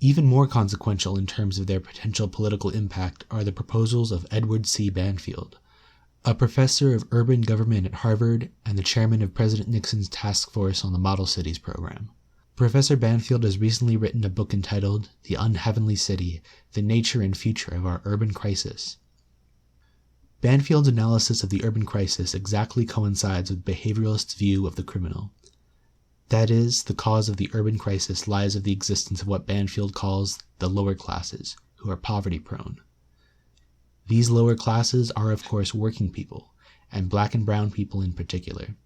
Even more consequential in terms of their potential political impact are the proposals of Edward C. Banfield, a professor of urban government at Harvard and the chairman of President Nixon's task force on the Model Cities program. Professor Banfield has recently written a book entitled The Unheavenly City, The Nature and Future of Our Urban Crisis. Banfield's analysis of the urban crisis exactly coincides with behavioralists' view of the criminal. That is, the cause of the urban crisis lies of the existence of what Banfield calls the lower classes, who are poverty-prone. These lower classes are, of course, working people, and black and brown people in particular.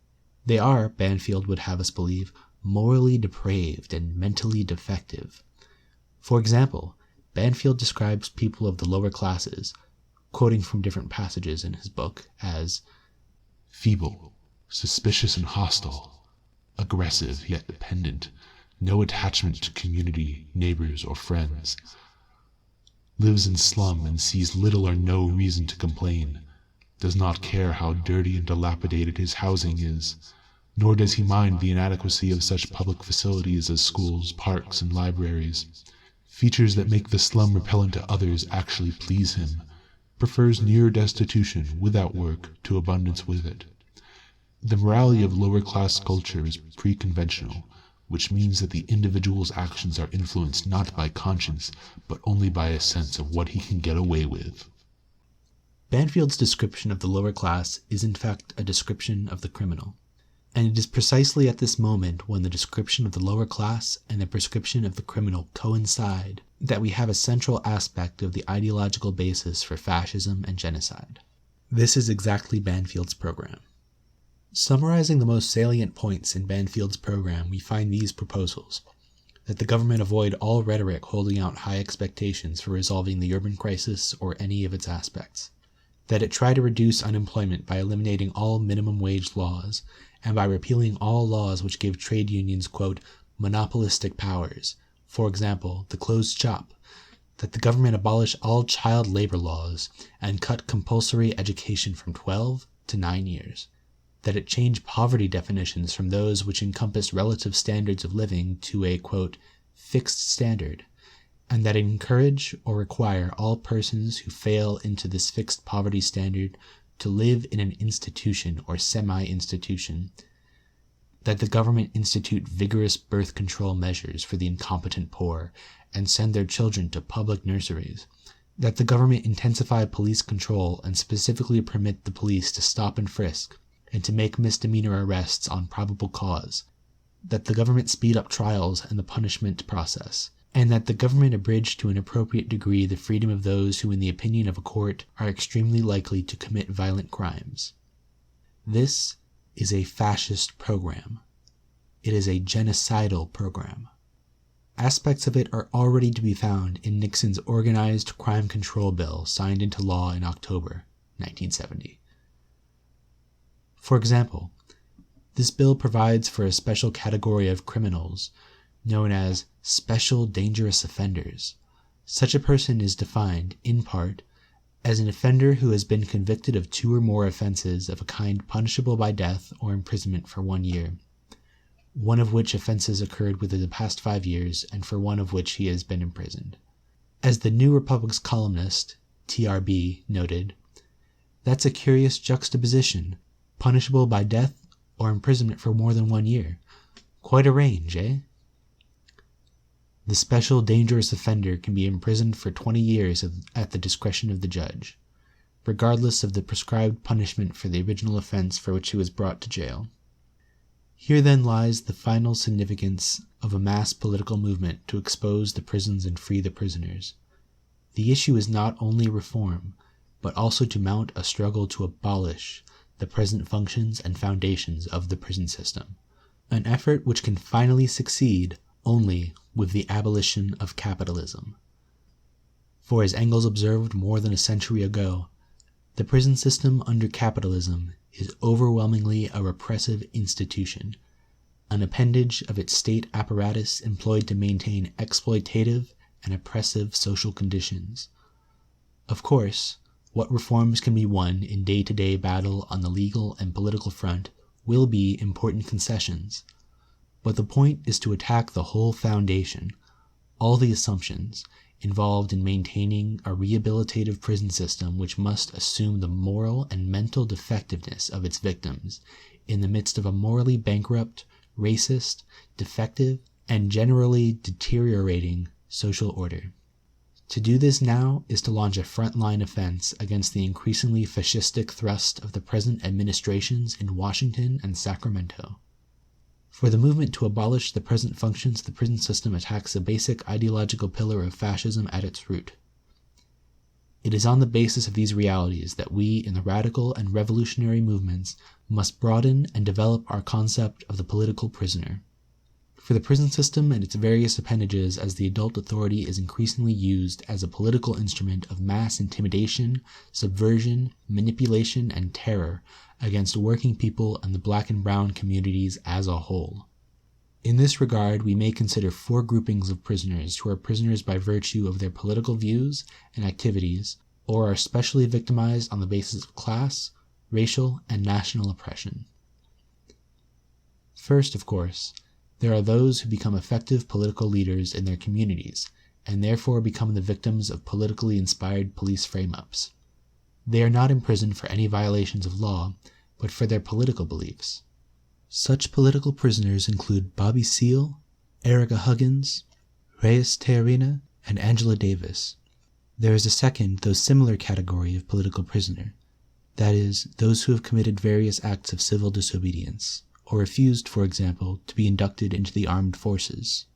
They are, Banfield would have us believe, morally depraved and mentally defective. For example, Banfield describes people of the lower classes, quoting from different passages in his book, as feeble, suspicious and hostile, aggressive yet dependent, no attachment to community, neighbors, or friends, lives in slum and sees little or no reason to complain, does not care how dirty and dilapidated his housing is, nor does he mind the inadequacy of such public facilities as schools, parks, and libraries. Features that make the slum repellent to others actually please him, prefers near destitution without work to abundance with it. The morality of lower-class culture is pre-conventional, which means that the individual's actions are influenced not by conscience, but only by a sense of what he can get away with. Banfield's description of the lower class is in fact a description of the criminal. And it is precisely at this moment when the description of the lower class and the prescription of the criminal coincide that we have a central aspect of the ideological basis for fascism and genocide. This is exactly Banfield's program. Summarizing the most salient points in Banfield's program, we find these proposals: that the government avoid all rhetoric holding out high expectations for resolving the urban crisis or any of its aspects, that it try to reduce unemployment by eliminating all minimum wage laws, and by repealing all laws which give trade unions, quote, monopolistic powers, for example, the closed shop, that the government abolish all child labor laws and cut compulsory education from 12 to 9 years, that it change poverty definitions from those which encompass relative standards of living to a, quote, fixed standard, and that it encourage or require all persons who fail into this fixed poverty standard to live in an institution or semi-institution, that the government institute vigorous birth control measures for the incompetent poor and send their children to public nurseries, that the government intensify police control and specifically permit the police to stop and frisk and to make misdemeanor arrests on probable cause, that the government speed up trials and the punishment process, and that the government abridge to an appropriate degree the freedom of those who, in the opinion of a court, are extremely likely to commit violent crimes. This is a fascist program. It is a genocidal program. Aspects of it are already to be found in Nixon's Organized Crime Control Bill signed into law in October 1970. For example, this bill provides for a special category of criminals known as special dangerous offenders. Such a person is defined, in part, as an offender who has been convicted of 2 or more offenses of a kind punishable by death or imprisonment for 1 year, one of which offenses occurred within the past 5 years and for one of which he has been imprisoned. As the New Republic's columnist, TRB, noted, "That's a curious juxtaposition, punishable by death or imprisonment for more than 1 year. Quite a range, eh?" The special dangerous offender can be imprisoned for 20 years at the discretion of the judge, regardless of the prescribed punishment for the original offense for which he was brought to jail. Here then lies the final significance of a mass political movement to expose the prisons and free the prisoners. The issue is not only reform, but also to mount a struggle to abolish the present functions and foundations of the prison system, an effort which can finally succeed only with the abolition of capitalism. For as Engels observed more than a century ago, the prison system under capitalism is overwhelmingly a repressive institution, an appendage of its state apparatus employed to maintain exploitative and oppressive social conditions. Of course, what reforms can be won in day-to-day battle on the legal and political front will be important concessions, but the point is to attack the whole foundation, all the assumptions involved in maintaining a rehabilitative prison system which must assume the moral and mental defectiveness of its victims in the midst of a morally bankrupt, racist, defective, and generally deteriorating social order. To do this now is to launch a frontline offense against the increasingly fascistic thrust of the present administrations in Washington and Sacramento. For the movement to abolish the present functions of the prison system attacks a basic ideological pillar of fascism at its root. It is on the basis of these realities that we, in the radical and revolutionary movements, must broaden and develop our concept of the political prisoner. For the prison system and its various appendages as the adult authority is increasingly used as a political instrument of mass intimidation, subversion, manipulation, and terror against working people and the black and brown communities as a whole. In this regard, we may consider four groupings of prisoners who are prisoners by virtue of their political views and activities, or are specially victimized on the basis of class, racial, and national oppression. First, of course, there are those who become effective political leaders in their communities, and therefore become the victims of politically inspired police frame-ups. They are not imprisoned for any violations of law, but for their political beliefs. Such political prisoners include Bobby Seale, Ericka Huggins, Reies Tijerina, and Angela Davis. There is a second, though similar category of political prisoner, that is, those who have committed various acts of civil disobedience, or refused, for example, to be inducted into the armed forces.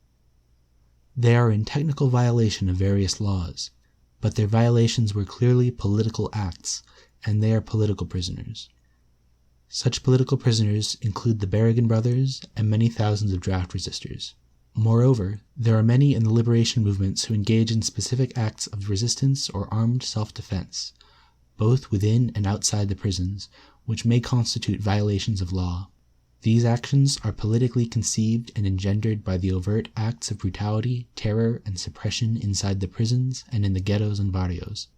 They are in technical violation of various laws, but their violations were clearly political acts, and they are political prisoners. Such political prisoners include the Berrigan brothers and many thousands of draft resistors. Moreover, there are many in the liberation movements who engage in specific acts of resistance or armed self-defense, both within and outside the prisons, which may constitute violations of law. These actions are politically conceived and engendered by the overt acts of brutality, terror, and suppression inside the prisons and in the ghettos and barrios.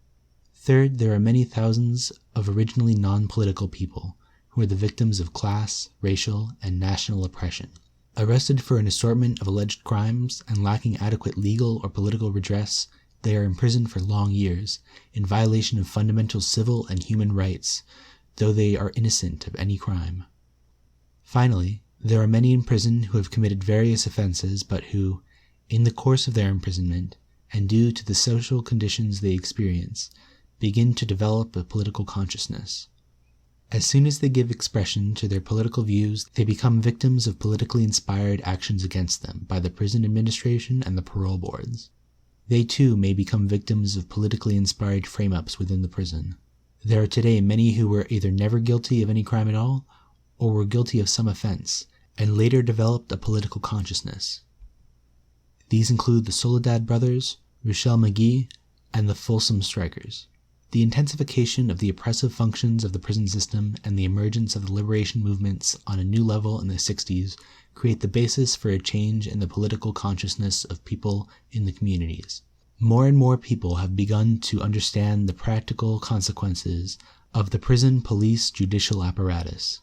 Third, there are many thousands of originally non-political people who are the victims of class, racial, and national oppression. Arrested for an assortment of alleged crimes and lacking adequate legal or political redress, they are imprisoned for long years, in violation of fundamental civil and human rights, though they are innocent of any crime. Finally, there are many in prison who have committed various offenses, but who, in the course of their imprisonment, and due to the social conditions they experience, begin to develop a political consciousness. As soon as they give expression to their political views, they become victims of politically inspired actions against them by the prison administration and the parole boards. They too may become victims of politically inspired frame-ups within the prison. There are today many who were either never guilty of any crime at all, or were guilty of some offense, and later developed a political consciousness. These include the Soledad brothers, Ruchell Magee, and the Folsom Strikers. The intensification of the oppressive functions of the prison system and the emergence of the liberation movements on a new level in the 60s create the basis for a change in the political consciousness of people in the communities. More and more people have begun to understand the practical consequences of the prison police judicial apparatus.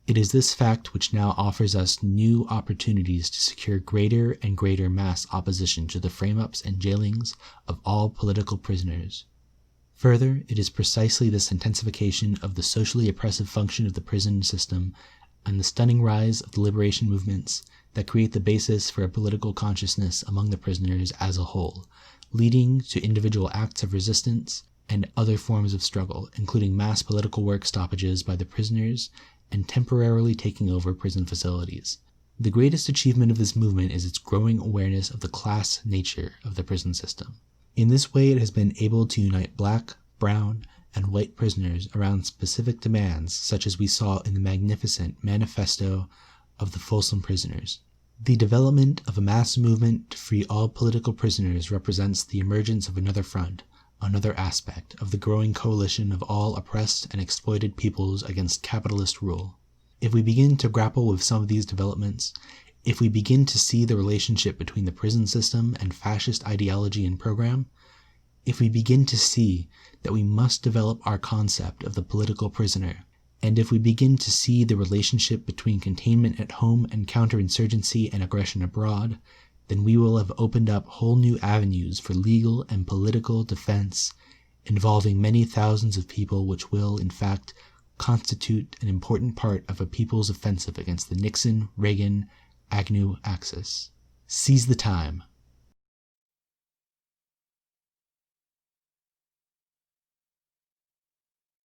It is this fact which now offers us new opportunities to secure greater and greater mass opposition to the frame-ups and jailings of all political prisoners. Further, it is precisely this intensification of the socially oppressive function of the prison system and the stunning rise of the liberation movements that create the basis for a political consciousness among the prisoners as a whole, leading to individual acts of resistance and other forms of struggle, including mass political work stoppages by the prisoners and temporarily taking over prison facilities. The greatest achievement of this movement is its growing awareness of the class nature of the prison system. In this way, it has been able to unite black, brown, and white prisoners around specific demands, such as we saw in the magnificent manifesto of the Folsom prisoners. The development of a mass movement to free all political prisoners represents the emergence of another front, another aspect of the growing coalition of all oppressed and exploited peoples against capitalist rule. If we begin to grapple with some of these developments, if we begin to see the relationship between the prison system and fascist ideology and program, if we begin to see that we must develop our concept of the political prisoner, and if we begin to see the relationship between containment at home and counterinsurgency and aggression abroad, then we will have opened up whole new avenues for legal and political defense involving many thousands of people, which will, in fact, constitute an important part of a people's offensive against the Nixon, Reagan, Agnew axis. Seize the time.